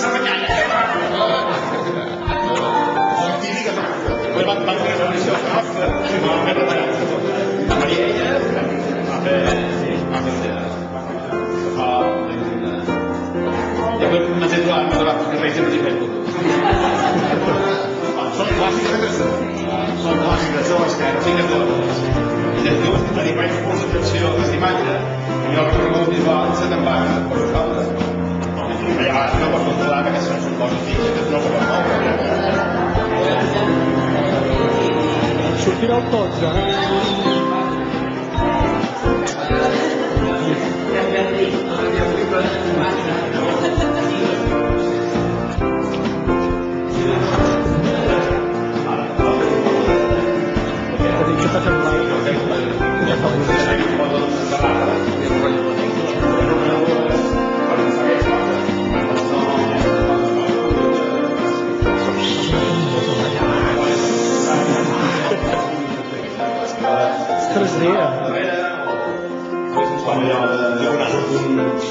s'ha renyat. Van fer una solució nostra, van fer la Maria ella va fer i poi una titolare mi dovrà correggere di quello. Sono classiche, sono scherzi, io sta di questa concentrazione questa immagine mi ho ricordato di fare se ne parla ma io ho controllato che sono sul posto fisico troppo per sortirà un po' già. Che facciamo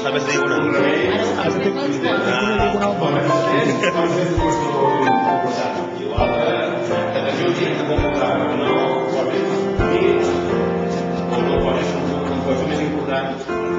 Sabes diagonal. Important